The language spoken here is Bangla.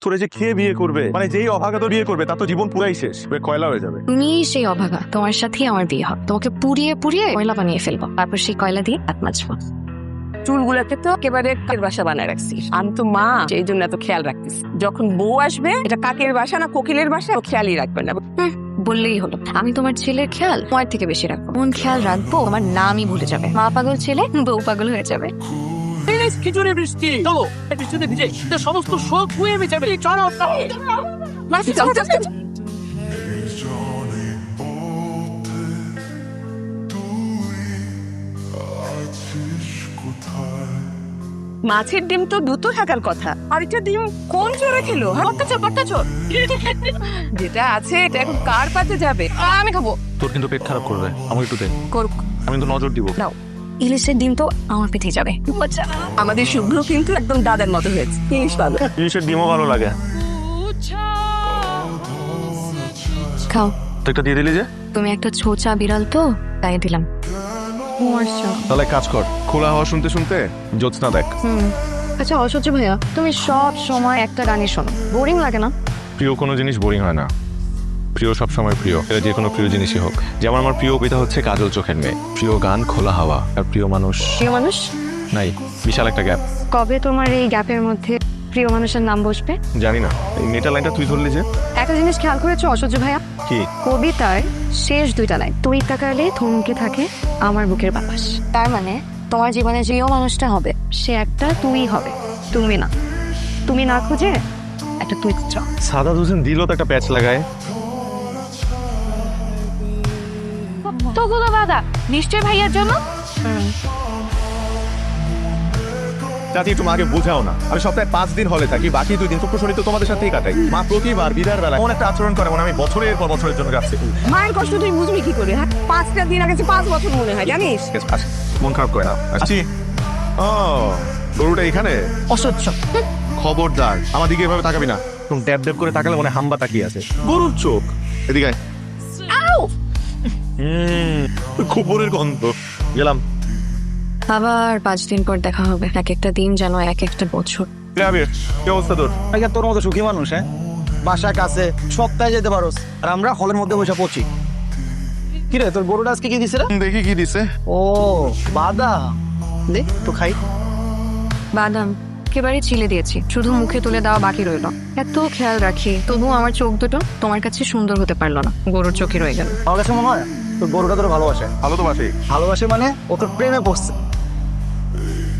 তোরে যে খেয়ে বিয়ে করবে, মানে যেই অভাগা তোর বিয়ে করবে তার তো জীবন পুরাই শেষ, কয়লা হয়ে যাবে। তুমি সেই অভাগা, তোমার সাথেই আমার বিয়ে হবে। তোমাকে পুড়িয়ে পুড়িয়ে কয়লা বানিয়ে ফেলবো, তারপর সেই কয়লা দিয়ে হাত মাজবো। চুলগুলাকে তো একেবারে কাকের বাসা বানায় রাখছিস। আমি তো মা, সেই জন্য এত খেয়াল রাখতিস। যখন বউ আসবে, এটা কাকের বাসা না কোকিলের বাসা, ও খেয়ালই রাখবে না। বললেই হলো। আমি তোমার ছেলের খেয়াল তোমার থেকে বেশি রাখবো। মন খেয়াল রাখবো, তোমার নামই ভুলে যাবে। মা পাগল ছেলে বউ পাগল হয়ে যাবে। খিচুড়ি বৃষ্টি চলো, বৃষ্টিতে ভিজে সমস্ত শোক ধুয়ে যাবে। চলো চল, চল, চল। মাছের ডিম তো দুটো থাকার কথা, আর এটা ডিম কোন চোরে খেলো? যেটা আছে এটা এখন কার পাতে যাবে? আমি খাবো। তোর কিন্তু পেট খারাপ করবে, আমাকে একটু দে, করুক। আমি কিন্তু নজর দিব। নাও। ইলিশের ডিম তো আমার পেটে যাবে। আমাদের শুভ্র কিন্তু একদম দাদার মতো হয়েছে, জিনিস ভালো। জিনিসের ডিমও ভালো লাগে। খাও। তো একটা দিয়ে দিলি যে। তুমি একটা ছোচা বিড়াল তো, তাই দিলাম। তাহলে কাজ কর, খোলা হওয়া শুনতে শুনতে জ্যোৎস্না দেখ। আচ্ছা অসহ্য ভাইয়া, তুমি সব সময় একটা গানই শোনো, বোরিং লাগে না? প্রিয় কোনো জিনিস বোরিং হয় না, প্রিয় সবসময় প্রিয়, এটা যে কোনো প্রিয় জিনিসই হোক। যেমন আমার প্রিয় কবিতা হচ্ছে কাজল চোখের মেয়ে, প্রিয় গান খোলা হাওয়া, আর প্রিয় মানুষ প্রিয় মানুষ নাই, বিশাল একটা গ্যাপ। কবে তোমার এই গ্যাপের মধ্যে প্রিয় মানুষের নাম বসবে? জানি না, এই মেটা লাইনটা তুই ধরলি যে। একটা জিনিস খেয়াল করেছো অসহ্য ভাইয়া? কি? কবিতার শেষ দুইটা লাইন, তুই তাকালে থমকে থাকে আমার বুকের বাতাস। তার মানে তোমার জীবনে যেও মানুষটা হবে, সে একটা তুই হবে, তুমি না। তুমি না খুঁজে একটা তুই চাও। সাদা দুজন দিল তো একটা প্যাচ লাগায়। তোগুলো বাদা নিশ্চয় ভাইয়ার জন্য। চাচি একটু মাকে বোঝাও না, আমি সপ্তাহে 5 দিন হলে থাকি, বাকি 2 দিন শুক্র শনি তো তোমাদের সাথেই কাটাই। মা প্রতিবার বিদায়ের বেলা এমন একটা আচরণ করে মনে হয় আমি বছরের পর বছরের জন্য যাচ্ছি। মায়ের কষ্ট তুই বুঝবি কি করে? হ্যাঁ, 5টা দিন আগে 5 বছর মনে হয়, জানিস? মন খারাপ করে না, আসছি। ও গরুটা এখানে? অসহ্য। খবরদার আমার দিকে এভাবে তাকাবি না, তুমি ড্যাব ড্যাব করে তাকালে মনে হয় হাম্বা তাকিয়ে আছে। গরুর চোখ, এদিকে আয়। খবরের গন্ধ। গেলাম। আবার 5 দিন পর দেখা হবে, এক একটা দিন যেন এক একটা বছর। আবির, কি অবস্থা তোর? তোর মতো সুখী মানুষ, হ্যাঁ, বাসা কাছে, সপ্তাহে যেতে পারোস, আর আমরা হলের মধ্যে বসে পড়ছি। কি রে, তোর গরুটা আজকে কি দিছে রে? দেখি কি দিছে। ও বাদাম, দে তো খাই। বাদাম একেবারে ছিলে দিয়েছি, শুধু মুখে তুলে দেওয়া বাকি রইলো। এত খেয়াল রাখি, তবু আমার চোখ দুটো তোমার কাছে সুন্দর হতে পারলো না, গরুর চোখে রয়ে গেল। আমার কাছে মনে হয় তোর গরুটা তোর ভালোবাসে। ভালো তো বাসি। ভালোবাসে মানে ও তোর প্রেমে পড়ছে।